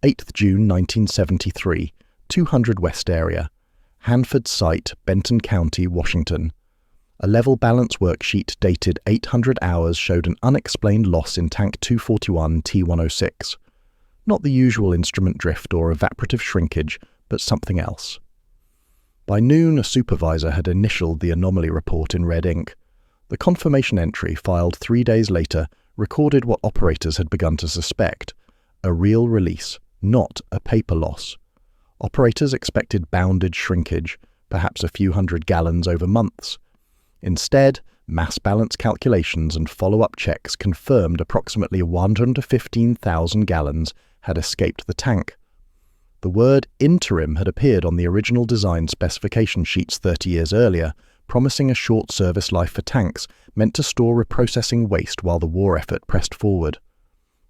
8th June 1973, 200 West area, Hanford site, Benton County, Washington. A level balance worksheet dated 800 hours showed an unexplained loss in tank 241 T106. Not the usual instrument drift or evaporative shrinkage, but something else. By noon, a supervisor had initialed the anomaly report in red ink. The confirmation entry, filed 3 days later, recorded what operators had begun to suspect: a real release, not a paper loss. Operators expected bounded shrinkage, perhaps a few hundred gallons over months. Instead, mass balance calculations and follow-up checks confirmed approximately 115,000 gallons had escaped the tank. The word interim had appeared on the original design specification sheets 30 years earlier, promising a short service life for tanks meant to store reprocessing waste while the war effort pressed forward.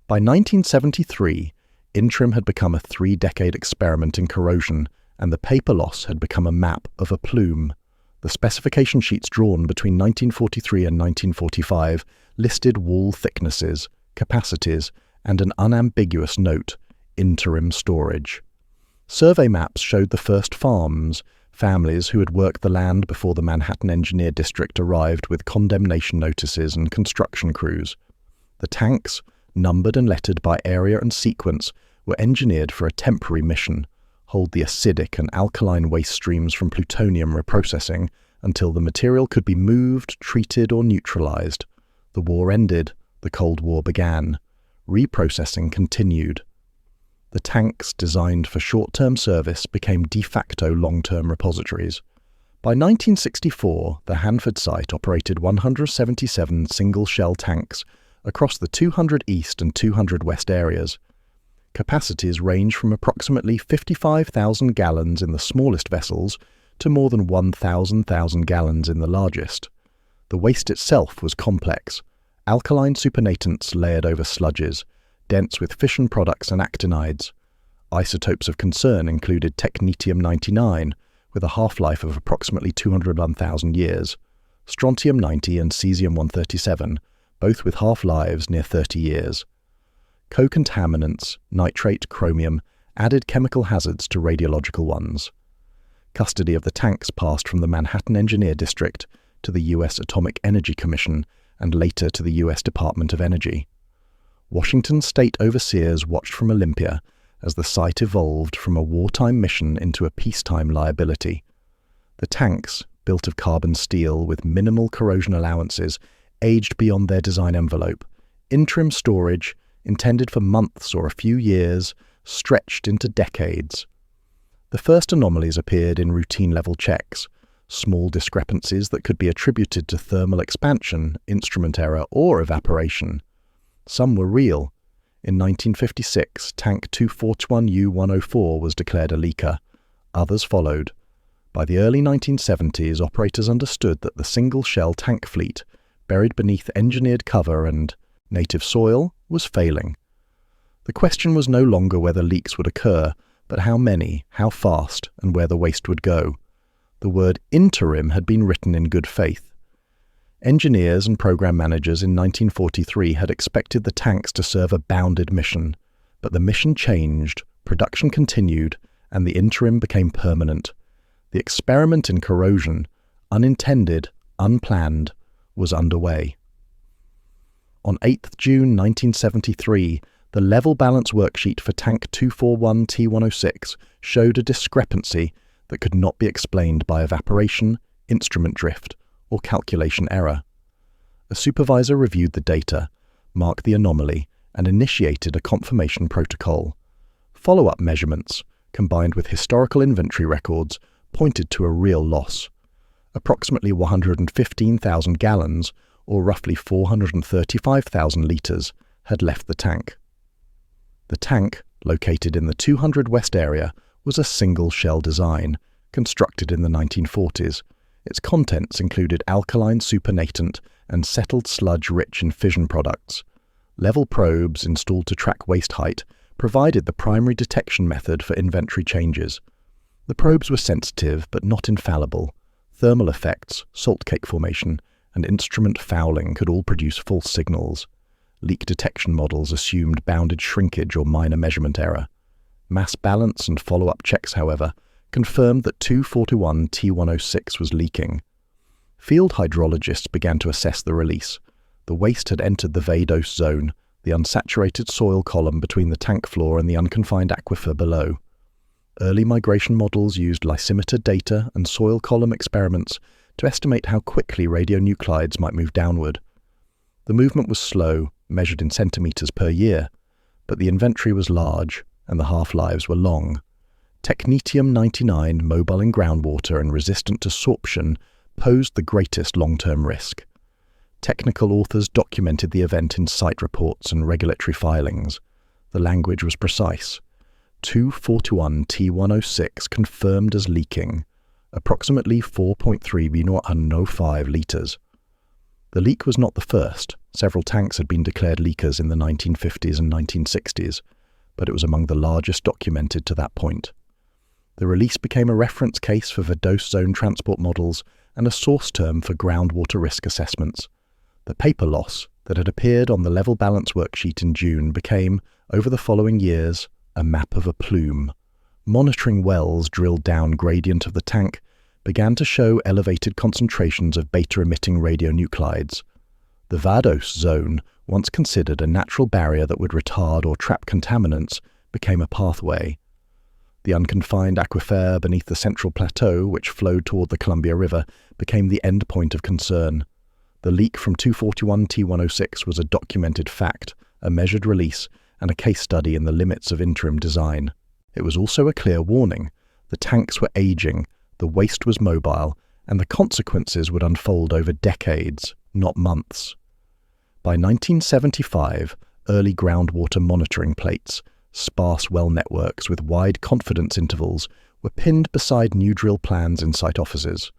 By 1973, interim had become a 3-decade experiment in corrosion, and the paper loss had become a map of a plume. The specification sheets drawn between 1943 and 1945 listed wall thicknesses, capacities, and an unambiguous note: interim storage. Survey maps showed the first farms, families who had worked the land before the Manhattan Engineer District arrived with condemnation notices and construction crews. The tanks, numbered and lettered by area and sequence, were engineered for a temporary mission: hold the acidic and alkaline waste streams from plutonium reprocessing until the material could be moved, treated, or neutralized. The war ended. The Cold War began. Reprocessing continued. The tanks, designed for short-term service, became de facto long-term repositories. By 1964, the Hanford site operated 177 single-shell tanks across the 200 East and 200 West areas. Capacities range from approximately 55,000 gallons in the smallest vessels to more than 1,000 gallons in the largest. The waste itself was complex: alkaline supernatants layered over sludges, dense with fission products and actinides. Isotopes of concern included technetium-99, with a half-life of approximately 201,000 years, strontium-90 and cesium-137, both with half-lives near 30 years. Co-contaminants, nitrate, chromium, added chemical hazards to radiological ones. Custody of the tanks passed from the Manhattan Engineer District to the U.S. Atomic Energy Commission and later to the U.S. Department of Energy. Washington state overseers watched from Olympia as the site evolved from a wartime mission into a peacetime liability. The tanks, built of carbon steel with minimal corrosion allowances, aged beyond their design envelope. Interim storage, intended for months or a few years, stretched into decades. The first anomalies appeared in routine-level checks, small discrepancies that could be attributed to thermal expansion, instrument error, or evaporation. Some were real. In 1956, tank 241U-104 was declared a leaker. Others followed. By the early 1970s, operators understood that the single-shell tank fleet, buried beneath engineered cover and native soil, was failing. The question was no longer whether leaks would occur, but how many, how fast, and where the waste would go. The word interim had been written in good faith. Engineers and program managers in 1943 had expected the tanks to serve a bounded mission, but the mission changed, production continued, and the interim became permanent. The experiment in corrosion, unintended, unplanned, was underway. On 8th June 1973, the level balance worksheet for tank 241 T106 showed a discrepancy that could not be explained by evaporation, instrument drift, or calculation error. A supervisor reviewed the data, marked the anomaly, and initiated a confirmation protocol. Follow-up measurements, combined with historical inventory records, pointed to a real loss. Approximately 115,000 gallons, or roughly 435,000 litres, had left the tank. The tank, located in the 200 West area, was a single-shell design, constructed in the 1940s. Its contents included alkaline supernatant and settled sludge rich in fission products. Level probes installed to track waste height provided the primary detection method for inventory changes. The probes were sensitive but not infallible. Thermal effects, salt cake formation, and instrument fouling could all produce false signals. Leak detection models assumed bounded shrinkage or minor measurement error. Mass balance and follow-up checks, however, confirmed that 241T106 was leaking. Field hydrologists began to assess the release. The waste had entered the vadose zone, the unsaturated soil column between the tank floor and the unconfined aquifer below. Early migration models used lysimeter data and soil column experiments to estimate how quickly radionuclides might move downward. The movement was slow, measured in centimeters per year, but the inventory was large and the half-lives were long. Technetium-99, mobile in groundwater and resistant to sorption, posed the greatest long-term risk. Technical authors documented the event in site reports and regulatory filings. The language was precise. 241T106 confirmed as leaking, approximately 4.3 B005 litres. The leak was not the first. Several tanks had been declared leakers in the 1950s and 1960s, but it was among the largest documented to that point. The release became a reference case for vadose zone transport models and a source term for groundwater risk assessments. The paper loss that had appeared on the level balance worksheet in June became, over the following years, a map of a plume. Monitoring wells drilled down gradient of the tank began to show elevated concentrations of beta-emitting radionuclides. The vadose zone, once considered a natural barrier that would retard or trap contaminants, became a pathway. The unconfined aquifer beneath the central plateau, which flowed toward the Columbia River, became the end point of concern. The leak from 241T106 was a documented fact, a measured release, and a case study in the limits of interim design. It was also a clear warning. The tanks were aging, the waste was mobile, and the consequences would unfold over decades, not months. By 1975, early groundwater monitoring plates, sparse well networks with wide confidence intervals, were pinned beside new drill plans in site offices.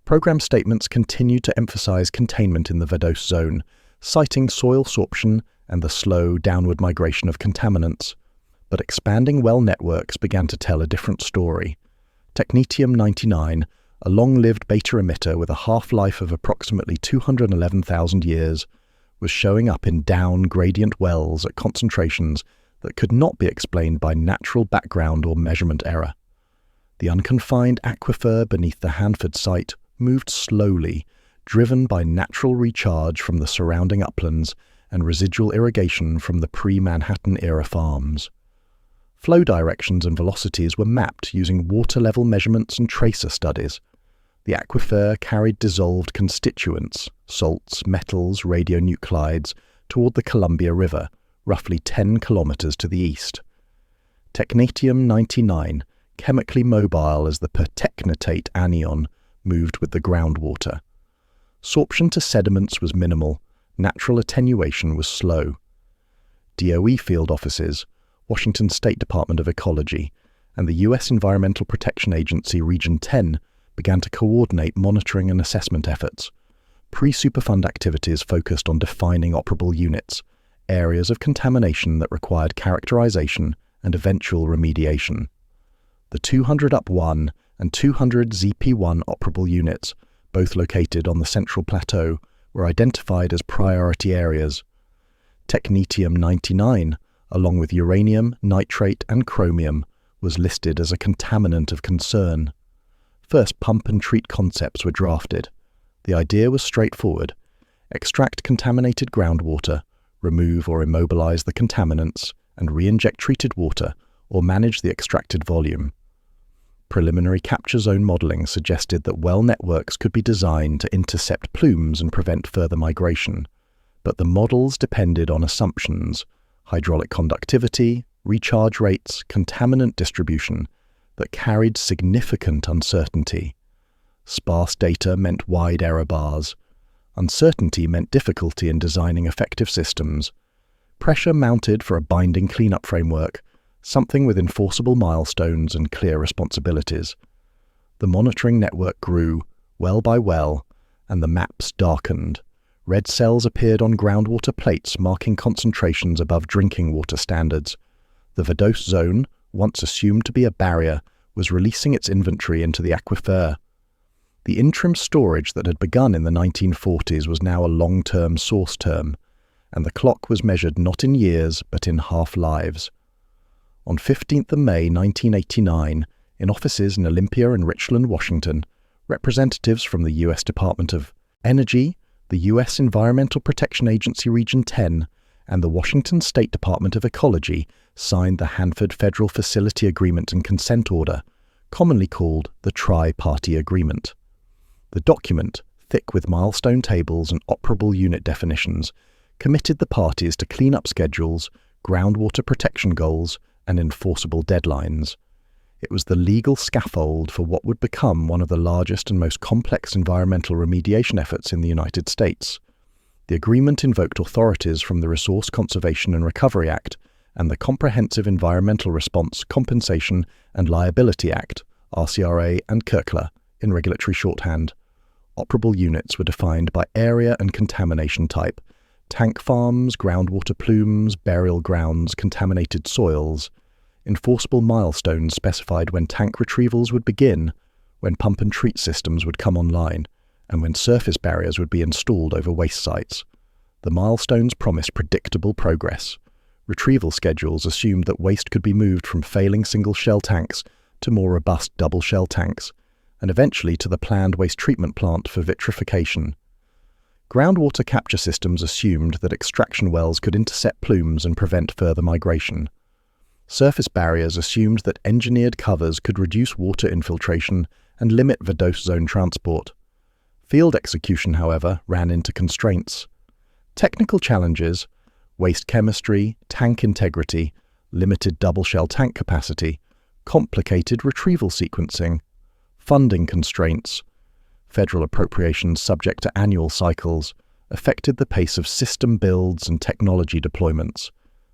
Program statements continued to emphasize containment in the vadose zone, citing soil sorption and the slow downward migration of contaminants. But expanding well networks began to tell a different story. Technetium-99, a long-lived beta emitter with a half-life of approximately 211,000 years, was showing up in down-gradient wells at concentrations that could not be explained by natural background or measurement error. The unconfined aquifer beneath the Hanford site moved slowly, driven by natural recharge from the surrounding uplands and residual irrigation from the pre-Manhattan-era farms. Flow directions and velocities were mapped using water level measurements and tracer studies. The aquifer carried dissolved constituents, salts, metals, radionuclides, toward the Columbia River, roughly 10 kilometers to the east. Technetium-99, chemically mobile as the pertechnetate anion, moved with the groundwater. Sorption to sediments was minimal, natural attenuation was slow. DOE field offices, Washington State Department of Ecology, and the U.S. Environmental Protection Agency Region 10 began to coordinate monitoring and assessment efforts. Pre-Superfund activities focused on defining operable units, areas of contamination that required characterization and eventual remediation. The 200UP1 and 200ZP1 operable units, both located on the Central Plateau, were identified as priority areas. Technetium-99, along with uranium, nitrate, and chromium, was listed as a contaminant of concern. First pump-and-treat concepts were drafted. The idea was straightforward. Extract contaminated groundwater, remove or immobilize the contaminants, and re-inject treated water, or manage the extracted volume. Preliminary capture zone modeling suggested that well networks could be designed to intercept plumes and prevent further migration, but the models depended on assumptions, hydraulic conductivity, recharge rates, contaminant distribution, that carried significant uncertainty. Sparse data meant wide error bars. Uncertainty meant difficulty in designing effective systems. Pressure mounted for a binding cleanup framework, something with enforceable milestones and clear responsibilities. The monitoring network grew, well by well, and the maps darkened. Red cells appeared on groundwater plates marking concentrations above drinking water standards. The vadose zone, once assumed to be a barrier, was releasing its inventory into the aquifer. The interim storage that had begun in the 1940s was now a long-term source term, and the clock was measured not in years but in half-lives. On 15th of May 1989, in offices in Olympia and Richland, Washington, representatives from the U.S. Department of Energy, the U.S. Environmental Protection Agency Region 10, and the Washington State Department of Ecology signed the Hanford Federal Facility Agreement and Consent Order, commonly called the Tri-Party Agreement. The document, thick with milestone tables and operable unit definitions, committed the parties to clean-up schedules, groundwater protection goals, and enforceable deadlines. It was the legal scaffold for what would become one of the largest and most complex environmental remediation efforts in the United States. The agreement invoked authorities from the Resource Conservation and Recovery Act and the Comprehensive Environmental Response, Compensation and Liability Act, RCRA and CERCLA, in regulatory shorthand. Operable units were defined by area and contamination type: tank farms, groundwater plumes, burial grounds, contaminated soils. Enforceable milestones specified when tank retrievals would begin, when pump and treat systems would come online, and when surface barriers would be installed over waste sites. The milestones promised predictable progress. Retrieval schedules assumed that waste could be moved from failing single-shell tanks to more robust double-shell tanks, and eventually to the planned waste treatment plant for vitrification. Groundwater capture systems assumed that extraction wells could intercept plumes and prevent further migration. Surface barriers assumed that engineered covers could reduce water infiltration and limit vadose zone transport. Field execution, however, ran into constraints. Technical challenges, waste chemistry, tank integrity, limited double-shell tank capacity, complicated retrieval sequencing, funding constraints, federal appropriations subject to annual cycles, affected the pace of system builds and technology deployments,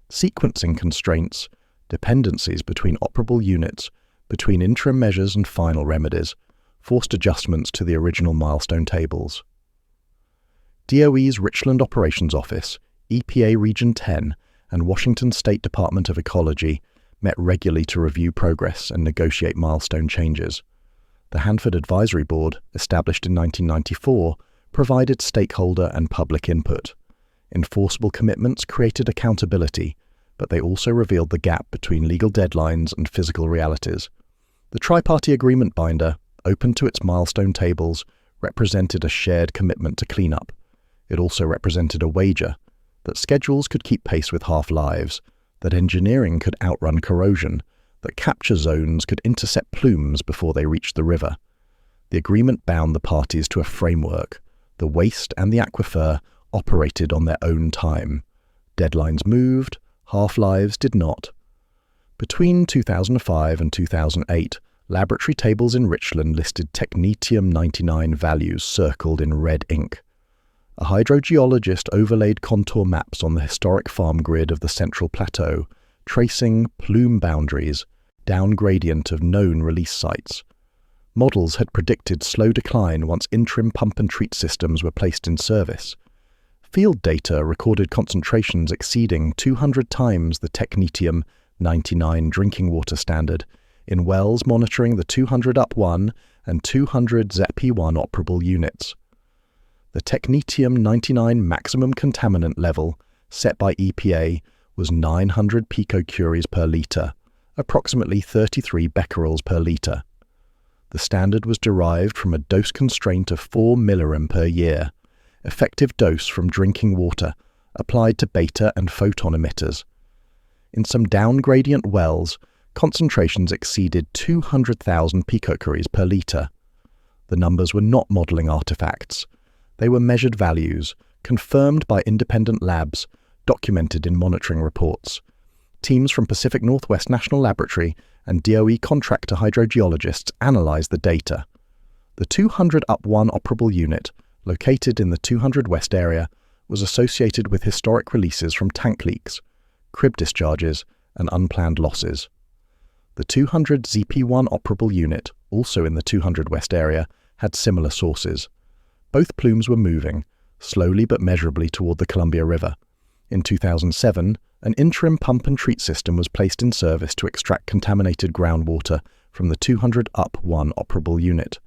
sequencing constraints, dependencies between operable units, between interim measures and final remedies, forced adjustments to the original milestone tables. DOE's Richland Operations Office, EPA Region 10, and Washington State Department of Ecology met regularly to review progress and negotiate milestone changes. The Hanford Advisory Board, established in 1994, provided stakeholder and public input. Enforceable commitments created accountability, but they also revealed the gap between legal deadlines and physical realities. The Tri-Party Agreement binder, open to its milestone tables, represented a shared commitment to cleanup. It also represented a wager that schedules could keep pace with half-lives, that engineering could outrun corrosion, that capture zones could intercept plumes before they reached the river. The agreement bound the parties to a framework. The waste and the aquifer operated on their own time. Deadlines moved, half-lives did not. Between 2005 and 2008, laboratory tables in Richland listed technetium-99 values circled in red ink. A hydrogeologist overlaid contour maps on the historic farm grid of the Central Plateau, tracing plume boundaries, down gradient of known release sites. Models had predicted slow decline once interim pump and treat systems were placed in service. Field data recorded concentrations exceeding 200 times the technetium-99 drinking water standard in wells monitoring the 200-UP1 and 200 ZEP1 operable units. The technetium-99 maximum contaminant level, set by EPA, was 900 picocuries per litre, approximately 33 becquerels per litre. The standard was derived from a dose constraint of 4 millirem per year, effective dose from drinking water, applied to beta and photon emitters. In some down-gradient wells, concentrations exceeded 200,000 picocuries per litre. The numbers were not modelling artefacts. They were measured values, confirmed by independent labs, documented in monitoring reports. Teams from Pacific Northwest National Laboratory and DOE contractor hydrogeologists analysed the data. The 200-UP1 operable unit, located in the 200 West area, was associated with historic releases from tank leaks, crib discharges, and unplanned losses. The 200 ZP1 operable unit, also in the 200 West area, had similar sources. Both plumes were moving, slowly but measurably toward the Columbia River. In 2007, an interim pump and treat system was placed in service to extract contaminated groundwater from the 200-UP1 operable unit.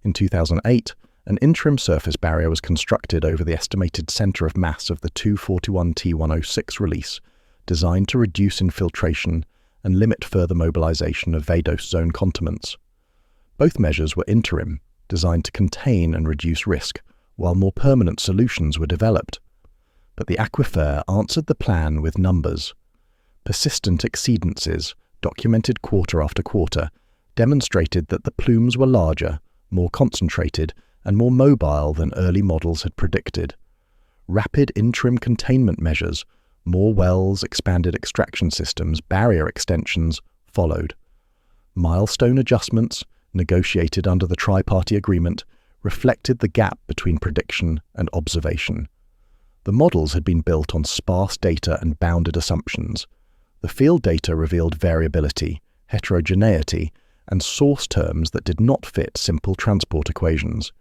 In 2008, an interim surface barrier was constructed over the estimated centre of mass of the 241T106 release, designed to reduce infiltration and limit further mobilization of VADOS zone contaminants. Both measures were interim, designed to contain and reduce risk, while more permanent solutions were developed. But the aquifer answered the plan with numbers. Persistent exceedances, documented quarter after quarter, demonstrated that the plumes were larger, more concentrated, and more mobile than early models had predicted. Rapid interim containment measures, more wells, expanded extraction systems, barrier extensions, followed. Milestone adjustments, negotiated under the tri-party agreement, reflected the gap between prediction and observation. The models had been built on sparse data and bounded assumptions. The field data revealed variability, heterogeneity, and source terms that did not fit simple transport equations.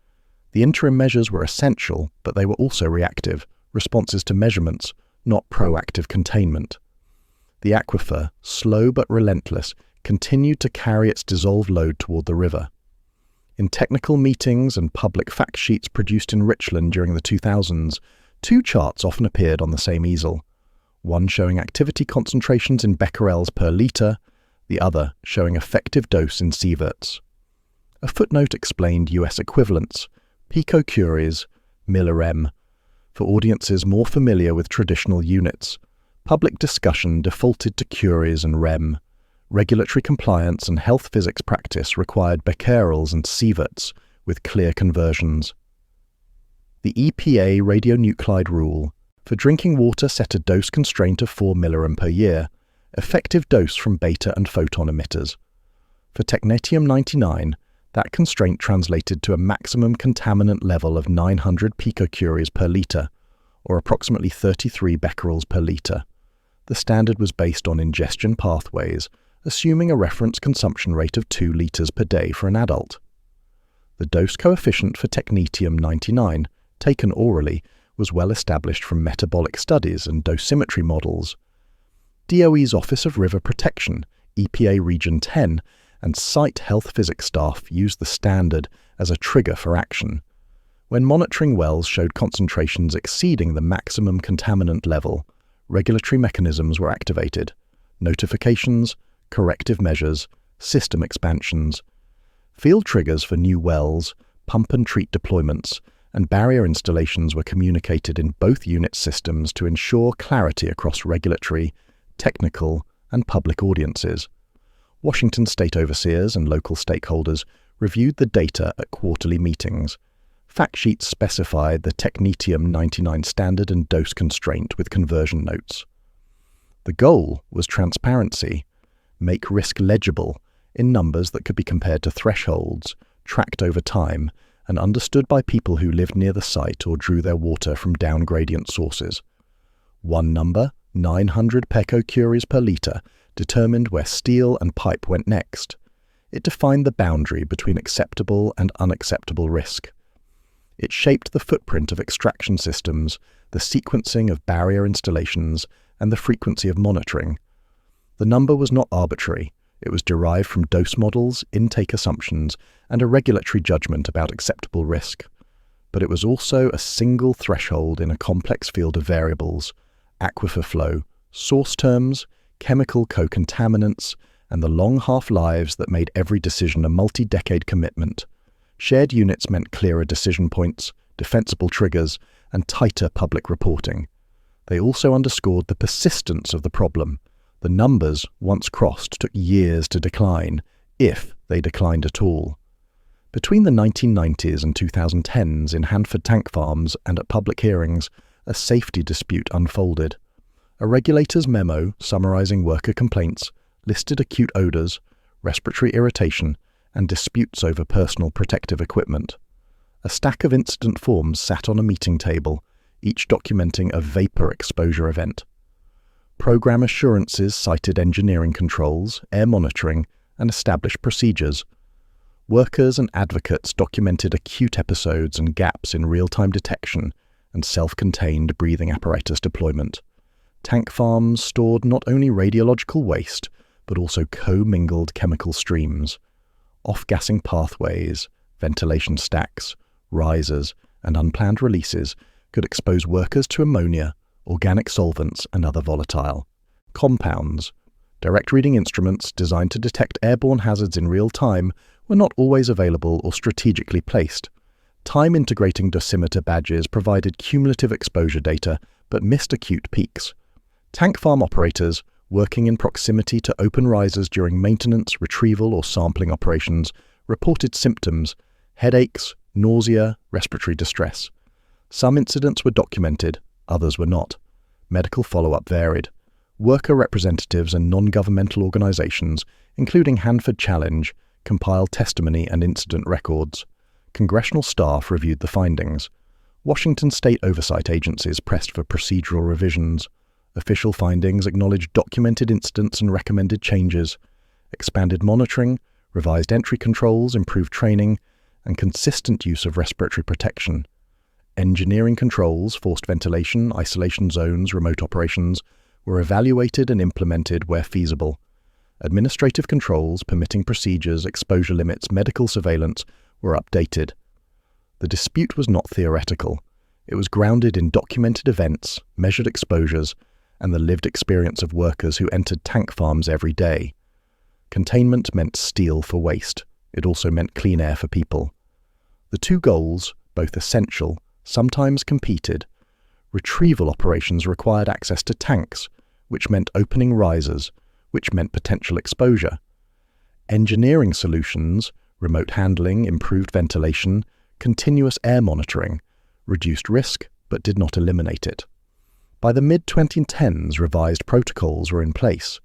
The interim measures were essential, but they were also reactive, responses to measurements, not proactive containment. The aquifer, slow but relentless, continued to carry its dissolved load toward the river. In technical meetings and public fact sheets produced in Richland during the 2000s, two charts often appeared on the same easel, one showing activity concentrations in becquerels per litre, the other showing effective dose in sieverts. A footnote explained US equivalents, picocuries, millirem, for audiences more familiar with traditional units. Public discussion defaulted to curies and rem. Regulatory compliance and health physics practice required becquerels and sieverts with clear conversions. The EPA radionuclide rule for drinking water set a dose constraint of 4 millirem per year, effective dose from beta and photon emitters. For technetium-99, that constraint translated to a maximum contaminant level of 900 picocuries per litre, or approximately 33 becquerels per litre. The standard was based on ingestion pathways, assuming a reference consumption rate of 2 litres per day for an adult. The dose coefficient for technetium-99, taken orally, was well established from metabolic studies and dosimetry models. DOE's Office of River Protection, EPA Region 10, and site health physics staff used the standard as a trigger for action. When monitoring wells showed concentrations exceeding the maximum contaminant level, regulatory mechanisms were activated: notifications, corrective measures, system expansions. Field triggers for new wells, pump and treat deployments, and barrier installations were communicated in both unit systems to ensure clarity across regulatory, technical, and public audiences. Washington state overseers and local stakeholders reviewed the data at quarterly meetings. Fact sheets specified the technetium-99 standard and dose constraint with conversion notes. The goal was transparency, make risk legible in numbers that could be compared to thresholds, tracked over time, and understood by people who lived near the site or drew their water from down-gradient sources. One number, 900 picocuries per litre, determined where steel and pipe went next. It defined the boundary between acceptable and unacceptable risk. It shaped the footprint of extraction systems, the sequencing of barrier installations, and the frequency of monitoring. The number was not arbitrary. It was derived from dose models, intake assumptions, and a regulatory judgment about acceptable risk. But it was also a single threshold in a complex field of variables: aquifer flow, source terms, chemical co-contaminants, and the long half-lives that made every decision a multi-decade commitment. Shared units meant clearer decision points, defensible triggers, and tighter public reporting. They also underscored the persistence of the problem. The numbers, once crossed, took years to decline, if they declined at all. Between the 1990s and 2010s in Hanford tank farms and at public hearings, a safety dispute unfolded. A regulator's memo summarizing worker complaints listed acute odors, respiratory irritation, and disputes over personal protective equipment. A stack of incident forms sat on a meeting table, each documenting a vapor exposure event. Program assurances cited engineering controls, air monitoring, and established procedures. Workers and advocates documented acute episodes and gaps in real-time detection and self-contained breathing apparatus deployment. Tank farms stored not only radiological waste, but also co-mingled chemical streams. Off-gassing pathways, ventilation stacks, risers, and unplanned releases could expose workers to ammonia, organic solvents, and other volatile compounds. Direct reading instruments designed to detect airborne hazards in real time were not always available or strategically placed. Time-integrating dosimeter badges provided cumulative exposure data but missed acute peaks. Tank farm operators, working in proximity to open risers during maintenance, retrieval or sampling operations, reported symptoms: headaches, nausea, respiratory distress. Some incidents were documented, others were not. Medical follow-up varied. Worker representatives and non-governmental organizations, including Hanford Challenge, compiled testimony and incident records. Congressional staff reviewed the findings. Washington state oversight agencies pressed for procedural revisions. Official findings acknowledged documented incidents and recommended changes. Expanded monitoring, revised entry controls, improved training, and consistent use of respiratory protection. Engineering controls, forced ventilation, isolation zones, remote operations were evaluated and implemented where feasible. Administrative controls permitting procedures, exposure limits, medical surveillance were updated. The dispute was not theoretical. It was grounded in documented events, measured exposures, and the lived experience of workers who entered tank farms every day. Containment meant steel for waste. It also meant clean air for people. The two goals, both essential, sometimes competed. Retrieval operations required access to tanks, which meant opening risers, which meant potential exposure. Engineering solutions, remote handling, improved ventilation, continuous air monitoring, reduced risk but did not eliminate it. By the mid-2010s, revised protocols were in place.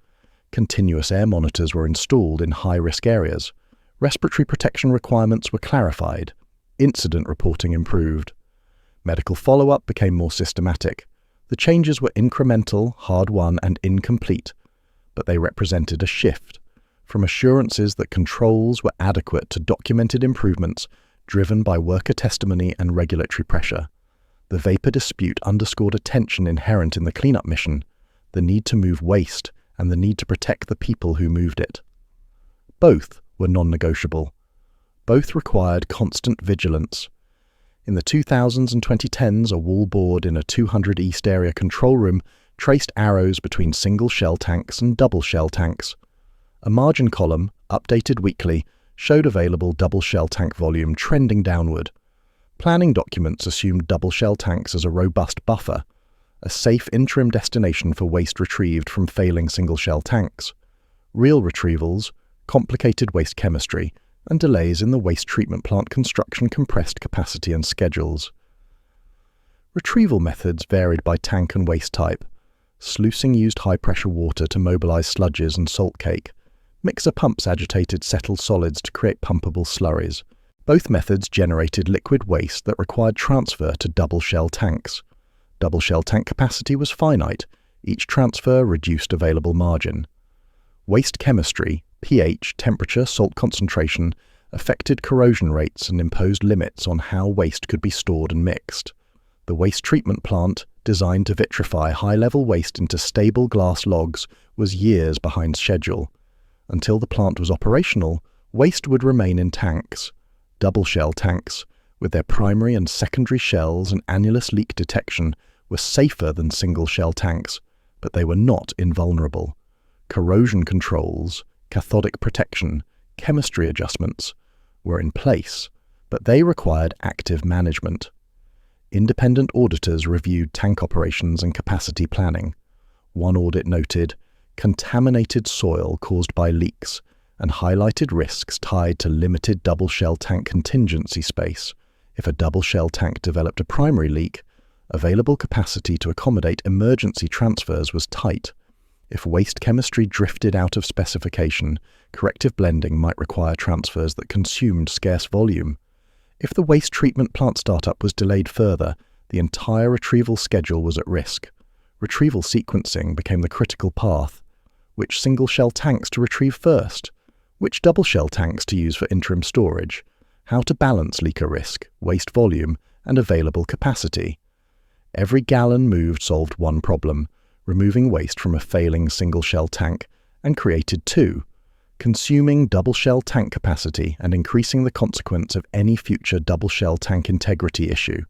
Continuous air monitors were installed in high-risk areas. Respiratory protection requirements were clarified. Incident reporting improved. Medical follow-up became more systematic. The changes were incremental, hard-won, and incomplete, but they represented a shift from assurances that controls were adequate to documented improvements driven by worker testimony and regulatory pressure. The vapor dispute underscored a tension inherent in the cleanup mission, the need to move waste and the need to protect the people who moved it. Both were non-negotiable. Both required constant vigilance. In the 2000s and 2010s, a wall board in a 200 East area control room traced arrows between single shell tanks and double shell tanks. A margin column, updated weekly, showed available double shell tank volume trending downward. Planning documents assumed double shell tanks as a robust buffer, a safe interim destination for waste retrieved from failing single shell tanks. Real retrievals, complicated waste chemistry, and delays in the waste treatment plant construction compressed capacity and schedules. Retrieval methods varied by tank and waste type. Sluicing used high-pressure water to mobilize sludges and salt cake. Mixer pumps agitated settled solids to create pumpable slurries. Both methods generated liquid waste that required transfer to double shell tanks. Double shell tank capacity was finite. Each transfer reduced available margin. Waste chemistry, pH, temperature, salt concentration, affected corrosion rates and imposed limits on how waste could be stored and mixed. The waste treatment plant, designed to vitrify high-level waste into stable glass logs, was years behind schedule. Until the plant was operational, waste would remain in tanks. Double shell tanks, with their primary and secondary shells and annulus leak detection, were safer than single shell tanks, but they were not invulnerable. Corrosion controls, cathodic protection, chemistry adjustments were in place, but they required active management. Independent auditors reviewed tank operations and capacity planning. One audit noted contaminated soil caused by leaks and highlighted risks tied to limited double shell tank contingency space. If a double shell tank developed a primary leak, available capacity to accommodate emergency transfers was tight. If waste chemistry drifted out of specification, corrective blending might require transfers that consumed scarce volume. If the waste treatment plant startup was delayed further, the entire retrieval schedule was at risk. Retrieval sequencing became the critical path. Which single shell tanks to retrieve first? Which double shell tanks to use for interim storage? How to balance leaker risk, waste volume, and available capacity. Every gallon moved solved one problem, removing waste from a failing single shell tank, and created two, consuming double shell tank capacity and increasing the consequence of any future double shell tank integrity issue.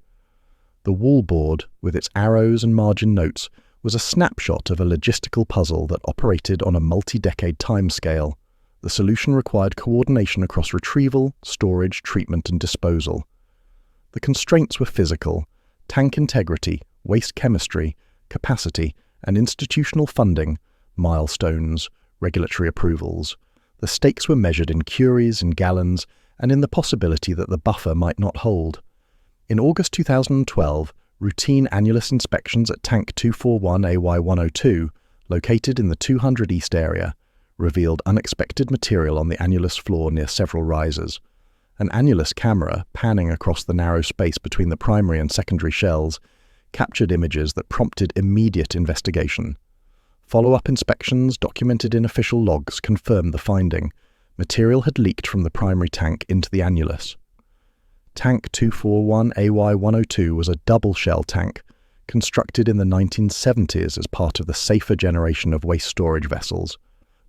The wall board, with its arrows and margin notes, was a snapshot of a logistical puzzle that operated on a multi-decade timescale. The solution required coordination across retrieval, storage, treatment, and disposal. The constraints were physical: tank integrity, waste chemistry, capacity, and institutional funding, milestones, regulatory approvals. The stakes were measured in curies, in gallons, and in the possibility that the buffer might not hold. In August 2012, routine annulus inspections at Tank 241AY102, located in the 200 East area, revealed unexpected material on the annulus floor near several risers. An annulus camera, panning across the narrow space between the primary and secondary shells, captured images that prompted immediate investigation. Follow-up inspections documented in official logs confirmed the finding. Material had leaked from the primary tank into the annulus. Tank 241AY102 was a double-shell tank, constructed in the 1970s as part of the safer generation of waste storage vessels.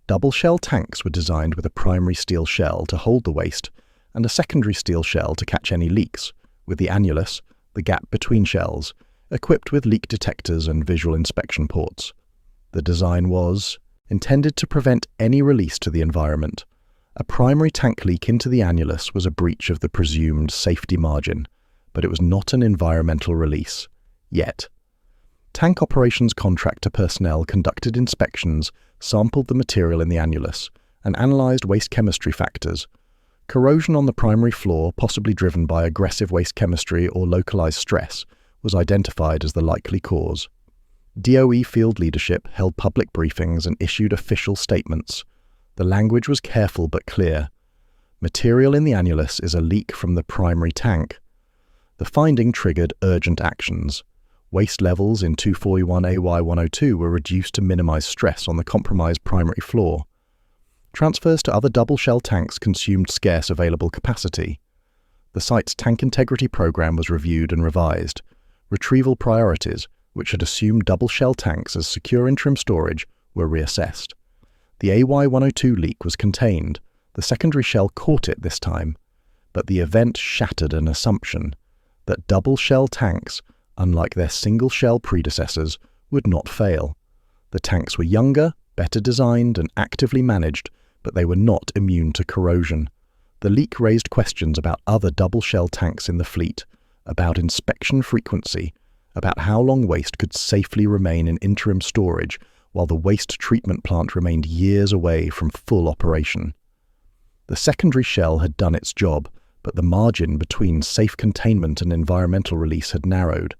Double-shell tanks were designed with a primary steel shell to hold the waste and a secondary steel shell to catch any leaks, with the annulus, the gap between shells, equipped with leak detectors and visual inspection ports. The design was intended to prevent any release to the environment. A primary tank leak into the annulus was a breach of the presumed safety margin, but it was not an environmental release, yet. Tank operations contractor personnel conducted inspections, sampled the material in the annulus, and analyzed waste chemistry factors. Corrosion on the primary floor, possibly driven by aggressive waste chemistry or localized stress, was identified as the likely cause. DOE field leadership held public briefings and issued official statements. The language was careful but clear. Material in the annulus is a leak from the primary tank. The finding triggered urgent actions. Waste levels in 241AY102 were reduced to minimize stress on the compromised primary floor. Transfers to other double-shell tanks consumed scarce available capacity. The site's tank integrity program was reviewed and revised. Retrieval priorities, which had assumed double-shell tanks as secure interim storage, were reassessed. The AY102 leak was contained. The secondary shell caught it this time, but the event shattered an assumption that double-shell tanks, unlike their single-shell predecessors, would not fail. The tanks were younger, better designed, and actively managed, but they were not immune to corrosion. The leak raised questions about other double-shell tanks in the fleet, about inspection frequency, about how long waste could safely remain in interim storage while the waste treatment plant remained years away from full operation. The secondary shell had done its job, but the margin between safe containment and environmental release had narrowed.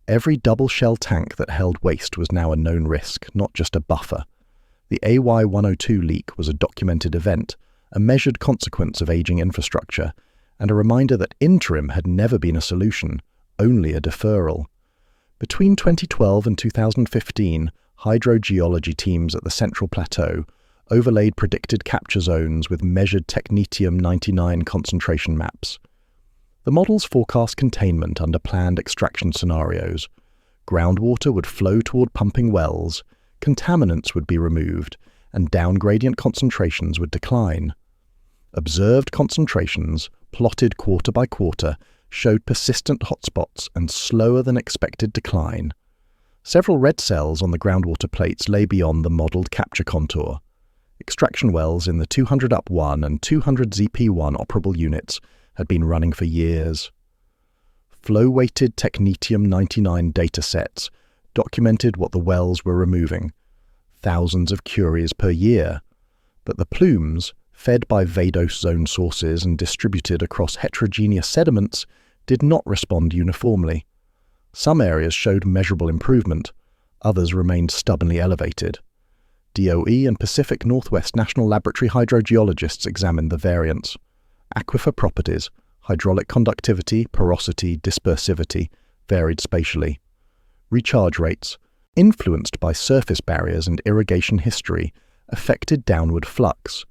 Every double-shell tank that held waste was now a known risk, not just a buffer. The AY102 leak was a documented event, a measured consequence of aging infrastructure, and a reminder that interim had never been a solution, only a deferral. Between 2012 and 2015, hydrogeology teams at the Central Plateau overlaid predicted capture zones with measured technetium-99 concentration maps. The models forecast containment under planned extraction scenarios. Groundwater would flow toward pumping wells, contaminants would be removed, and down-gradient concentrations would decline. Observed concentrations, plotted quarter by quarter, showed persistent hotspots and slower than expected decline. Several red cells on the groundwater plates lay beyond the modelled capture contour. Extraction wells in the 200UP1 and 200ZP1 operable units had been running for years. Flow-weighted technetium-99 datasets documented what the wells were removing, thousands of curies per year, but the plumes, fed by vadose zone sources and distributed across heterogeneous sediments, did not respond uniformly. Some areas showed measurable improvement, others remained stubbornly elevated. DOE and Pacific Northwest National Laboratory hydrogeologists examined the variance. Aquifer properties, hydraulic conductivity, porosity, dispersivity, varied spatially. Recharge rates, influenced by surface barriers and irrigation history, affected downward flux.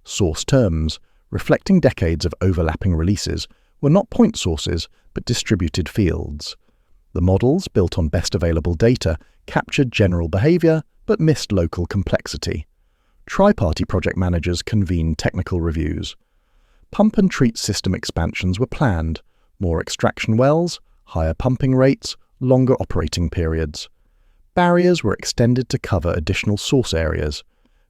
Source terms, reflecting decades of overlapping releases, were not point sources but distributed fields. The models, built on best available data, captured general behavior but missed local complexity. Tri-party project managers convened technical reviews. Pump and treat system expansions were planned, more extraction wells, higher pumping rates, longer operating periods. Barriers were extended to cover additional source areas.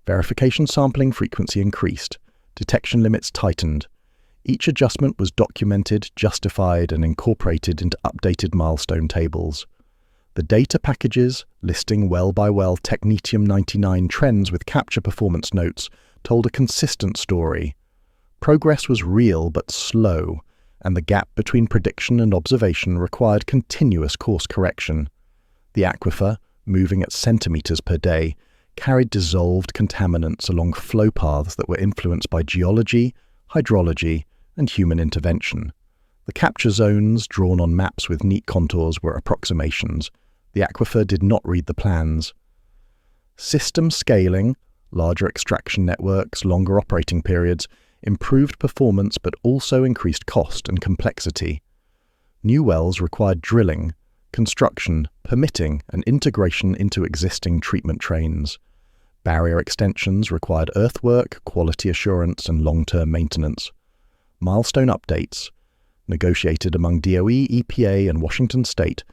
Verification sampling frequency increased. Detection limits tightened. Each adjustment was documented, justified, and incorporated into updated milestone tables. The data packages, listing well-by-well technetium-99 trends with capture performance notes, told a consistent story. Progress was real but slow, and the gap between prediction and observation required continuous course correction. The aquifer, moving at centimeters per day, carried dissolved contaminants along flow paths that were influenced by geology, hydrology, and human intervention. The capture zones, drawn on maps with neat contours, were approximations. The aquifer did not read the plans. System scaling, larger extraction networks, longer operating periods, improved performance but also increased cost and complexity. New wells required drilling, construction, permitting, and integration into existing treatment trains. Barrier extensions required earthwork, quality assurance, and long-term maintenance. Milestone updates, negotiated among DOE, EPA, and Washington State,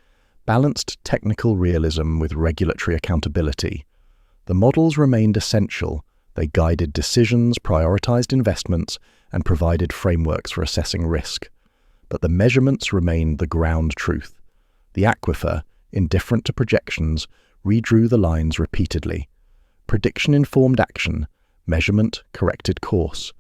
balanced technical realism with regulatory accountability. The models remained essential. They guided decisions, prioritized investments, and provided frameworks for assessing risk. But the measurements remained the ground truth. The aquifer, indifferent to projections, redrew the lines repeatedly. Prediction informed action, measurement corrected course.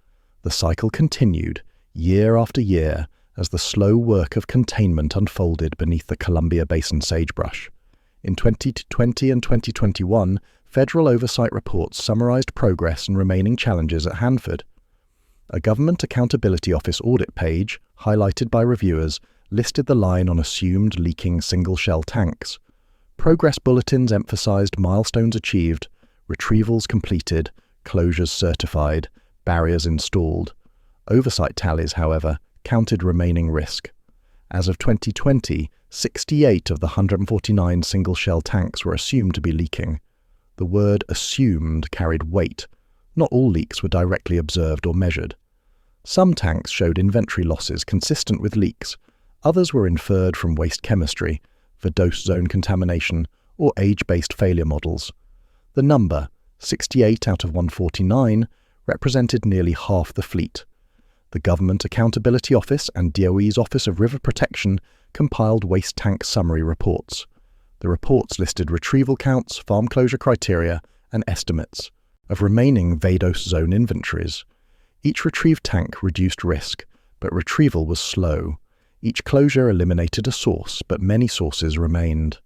The cycle continued, year after year, as the slow work of containment unfolded beneath the Columbia Basin sagebrush. In 2020 and 2021, federal oversight reports summarized progress and remaining challenges at Hanford. A Government Accountability Office audit page, highlighted by reviewers, listed the line on assumed leaking single-shell tanks. Progress bulletins emphasized milestones achieved, retrievals completed, closures certified, barriers installed. Oversight tallies, however, counted remaining risk. As of 2020, 68 of the 149 single-shell tanks were assumed to be leaking. The word assumed carried weight. Not all leaks were directly observed or measured. Some tanks showed inventory losses consistent with leaks. Others were inferred from waste chemistry, Vadose zone contamination, or age-based failure models. The number, 68 out of 149, represented nearly half the fleet. The Government Accountability Office and DOE's Office of River Protection compiled waste tank summary reports. The reports listed retrieval counts, farm closure criteria, and estimates of remaining Vadose zone inventories. Each retrieved tank reduced risk, but retrieval was slow. Each closure eliminated a source, but many sources remained.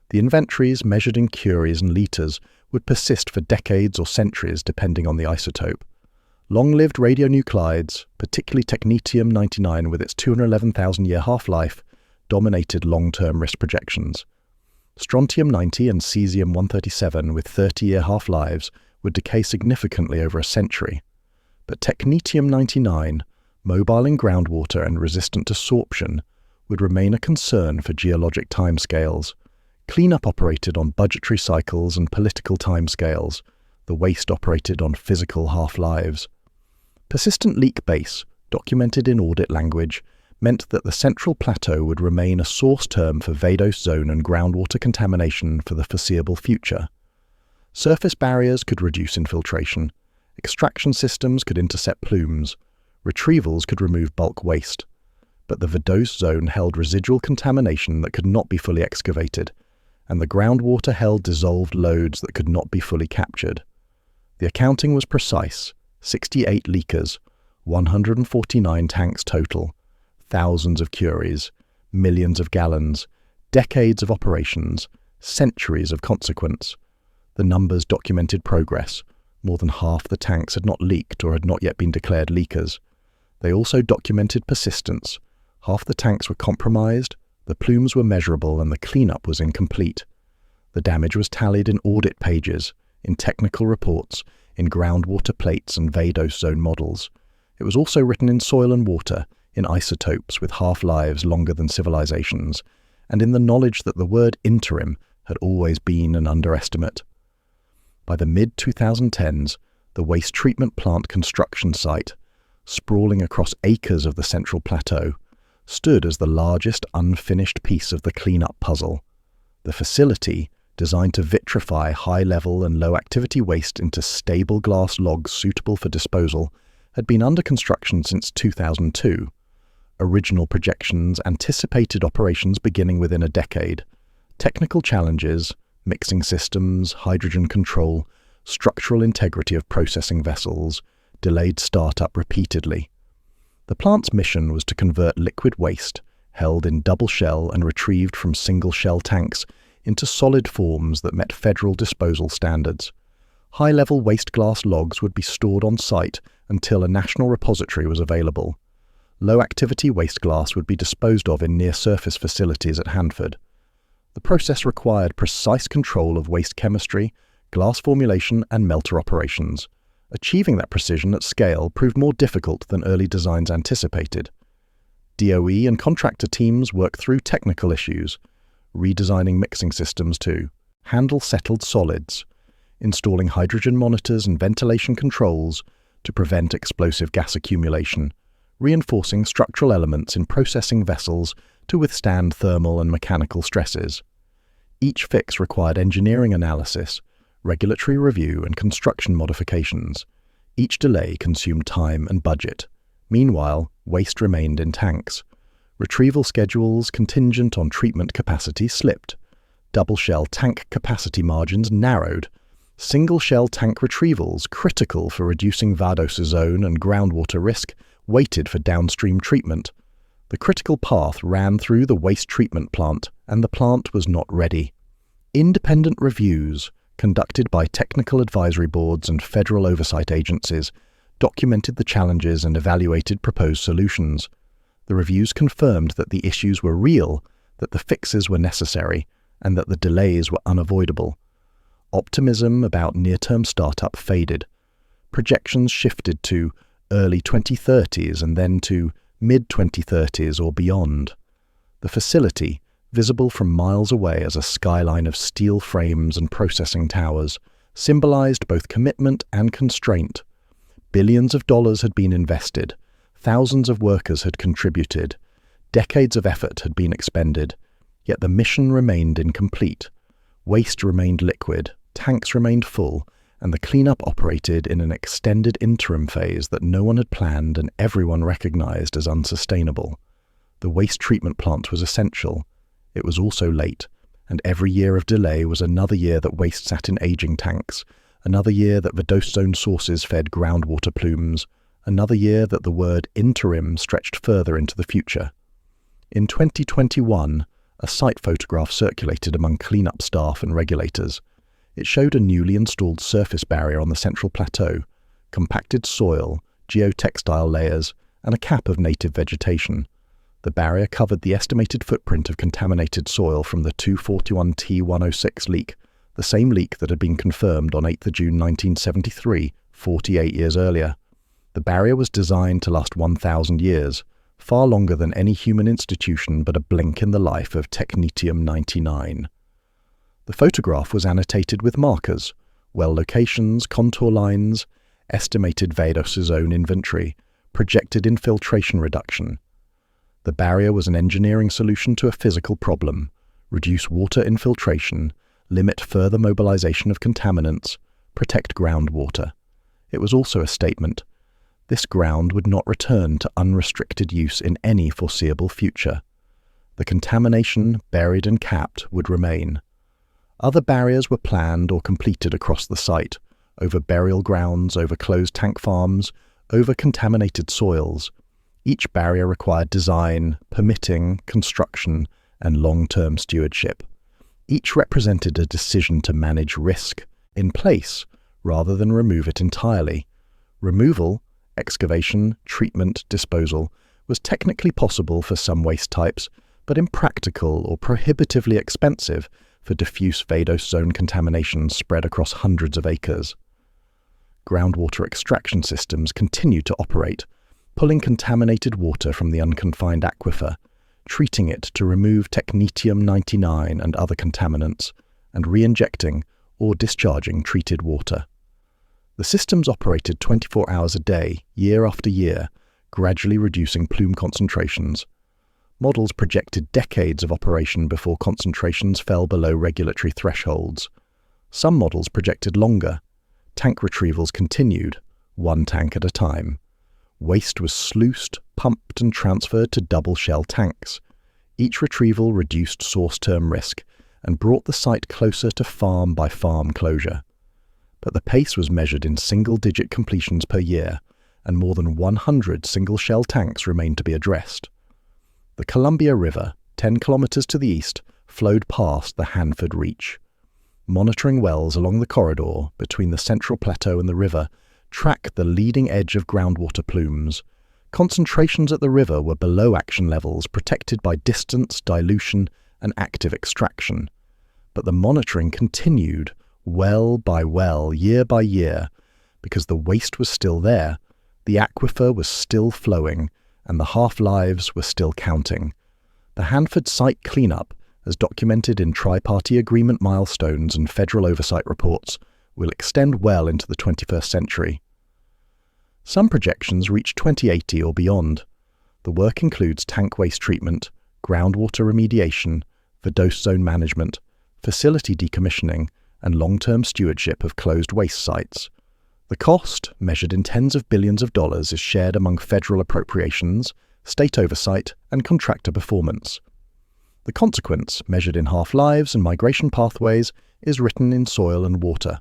The inventories, measured in curies and litres, would persist for decades or centuries depending on the isotope. Long-lived radionuclides, particularly technetium-99 with its 211,000-year half-life, dominated long-term risk projections. Strontium-90 and cesium-137 with 30-year half-lives would decay significantly over a century. But technetium-99, mobile in groundwater and resistant to sorption, would remain a concern for geologic timescales. Cleanup operated on budgetary cycles and political timescales. The waste operated on physical half-lives. Persistent leak base, documented in audit language, meant that the Central Plateau would remain a source term for Vadose zone and groundwater contamination for the foreseeable future. Surface barriers could reduce infiltration. Extraction systems could intercept plumes. Retrievals could remove bulk waste. But the Vadose zone held residual contamination that could not be fully excavated, and the groundwater held dissolved loads that could not be fully captured. The accounting was precise: 68 leakers, 149 tanks total, thousands of curies, millions of gallons, decades of operations, centuries of consequence. The numbers documented progress. More than half the tanks had not leaked or had not yet been declared leakers. They also documented persistence. Half the tanks were compromised, the plumes were measurable, and the cleanup was incomplete. The damage was tallied in audit pages, in technical reports, in groundwater plates and Vadose zone models. It was also written in soil and water, in isotopes with half-lives longer than civilizations, and in the knowledge that the word interim had always been an underestimate. By the mid-2010s, the waste treatment plant construction site, sprawling across acres of the Central Plateau, stood as the largest unfinished piece of the cleanup puzzle. The facility, designed to vitrify high-level and low-activity waste into stable glass logs suitable for disposal, had been under construction since 2002. Original projections anticipated operations beginning within a decade. Technical challenges, mixing systems, hydrogen control, structural integrity of processing vessels, delayed startup repeatedly. The plant's mission was to convert liquid waste, held in double shell and retrieved from single shell tanks, into solid forms that met federal disposal standards. High-level waste glass logs would be stored on site until a national repository was available. Low-activity waste glass would be disposed of in near-surface facilities at Hanford. The process required precise control of waste chemistry, glass formulation, and melter operations. Achieving that precision at scale proved more difficult than early designs anticipated. DOE and contractor teams worked through technical issues, redesigning mixing systems to handle settled solids, installing hydrogen monitors and ventilation controls to prevent explosive gas accumulation, reinforcing structural elements in processing vessels to withstand thermal and mechanical stresses. Each fix required engineering analysis, regulatory review, and construction modifications. Each delay consumed time and budget. Meanwhile, waste remained in tanks. Retrieval schedules contingent on treatment capacity slipped. Double-shell tank capacity margins narrowed. Single-shell tank retrievals, critical for reducing vadose ozone and groundwater risk, waited for downstream treatment. The critical path ran through the waste treatment plant, and the plant was not ready. Independent reviews, conducted by technical advisory boards and federal oversight agencies, documented the challenges and evaluated proposed solutions. The reviews confirmed that the issues were real, that the fixes were necessary, and that the delays were unavoidable. Optimism about near-term startup faded. Projections shifted to early 2030s and then to mid-2030s or beyond. The facility, visible from miles away as a skyline of steel frames and processing towers, symbolized both commitment and constraint. Billions of dollars had been invested, thousands of workers had contributed, decades of effort had been expended, yet the mission remained incomplete. Waste remained liquid, tanks remained full, and the cleanup operated in an extended interim phase that no one had planned and everyone recognized as unsustainable. The waste treatment plant was essential. It was also late, and every year of delay was another year that waste sat in aging tanks, another year that vadose zone sources fed groundwater plumes, another year that the word interim stretched further into the future. In 2021, a site photograph circulated among cleanup staff and regulators. It showed a newly installed surface barrier on the central plateau, compacted soil, geotextile layers, and a cap of native vegetation. The barrier covered the estimated footprint of contaminated soil from the 241T106 leak, the same leak that had been confirmed on 8 June 1973, 48 years earlier. The barrier was designed to last 1,000 years, far longer than any human institution but a blink in the life of technetium-99. The photograph was annotated with markers, well locations, contour lines, estimated vadose zone inventory, projected infiltration reduction. The barrier was an engineering solution to a physical problem: reduce water infiltration, limit further mobilization of contaminants, protect groundwater. It was also a statement: this ground would not return to unrestricted use in any foreseeable future. The contamination, buried and capped, would remain. Other barriers were planned or completed across the site, over burial grounds, over closed tank farms, over contaminated soils. Each barrier required design, permitting, construction, and long-term stewardship. Each represented a decision to manage risk in place rather than remove it entirely. Removal, excavation, treatment, disposal was technically possible for some waste types, but impractical or prohibitively expensive for diffuse vadose zone contamination spread across hundreds of acres. Groundwater extraction systems continued to operate, pulling contaminated water from the unconfined aquifer, treating it to remove technetium-99 and other contaminants, and re-injecting or discharging treated water. The systems operated 24 hours a day, year after year, gradually reducing plume concentrations. Models projected decades of operation before concentrations fell below regulatory thresholds. Some models projected longer. Tank retrievals continued, one tank at a time. Waste was sluiced, pumped and transferred to double-shell tanks. Each retrieval reduced source-term risk and brought the site closer to farm-by-farm closure. But the pace was measured in single-digit completions per year, and more than 100 single-shell tanks remained to be addressed. The Columbia River, 10 kilometers to the east, flowed past the Hanford Reach. Monitoring wells along the corridor between the central plateau and the river tracked the leading edge of groundwater plumes. Concentrations at the river were below action levels, protected by distance, dilution, and active extraction. But the monitoring continued, well by well, year by year, because the waste was still there, the aquifer was still flowing, and the half-lives were still counting. The Hanford site cleanup, as documented in tri-party agreement milestones and federal oversight reports, will extend well into the 21st century. Some projections reach 2080 or beyond. The work includes tank waste treatment, groundwater remediation, verdose zone management, facility decommissioning, and long-term stewardship of closed waste sites. The cost, measured in tens of billions of dollars, is shared among federal appropriations, state oversight, and contractor performance. The consequence, measured in half-lives and migration pathways, is written in soil and water.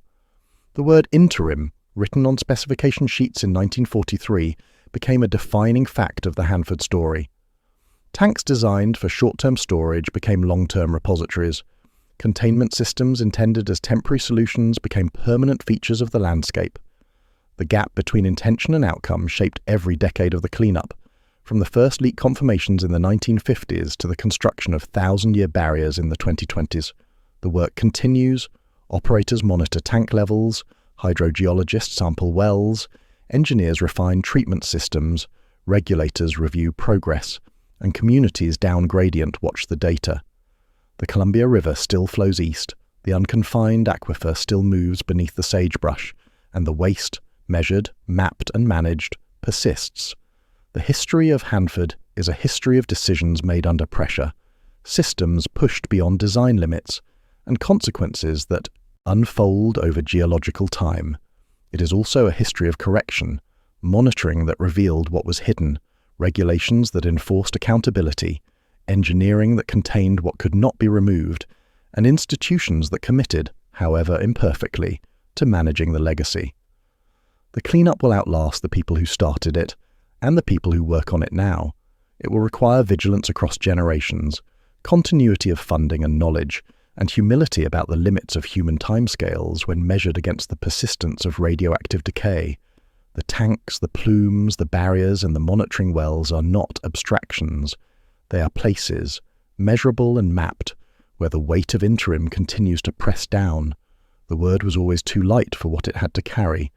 The word interim, written on specification sheets in 1943, became a defining fact of the Hanford story. Tanks designed for short-term storage became long-term repositories. Containment systems intended as temporary solutions became permanent features of the landscape. The gap between intention and outcome shaped every decade of the cleanup, from the first leak confirmations in the 1950s to the construction of thousand-year barriers in the 2020s. The work continues. Operators monitor tank levels, hydrogeologists sample wells, engineers refine treatment systems, regulators review progress, and communities down gradient watch the data. The Columbia River still flows east, the unconfined aquifer still moves beneath the sagebrush, and the waste, measured, mapped and managed, persists. The history of Hanford is a history of decisions made under pressure, systems pushed beyond design limits, and consequences that unfold over geological time. It is also a history of correction, monitoring that revealed what was hidden, regulations that enforced accountability, engineering that contained what could not be removed, and institutions that committed, however imperfectly, to managing the legacy. The cleanup will outlast the people who started it, and the people who work on it now. It will require vigilance across generations, continuity of funding and knowledge, and humility about the limits of human timescales when measured against the persistence of radioactive decay. The tanks, the plumes, the barriers, and the monitoring wells are not abstractions. They are places, measurable and mapped, where the weight of interim continues to press down. The word was always too light for what it had to carry,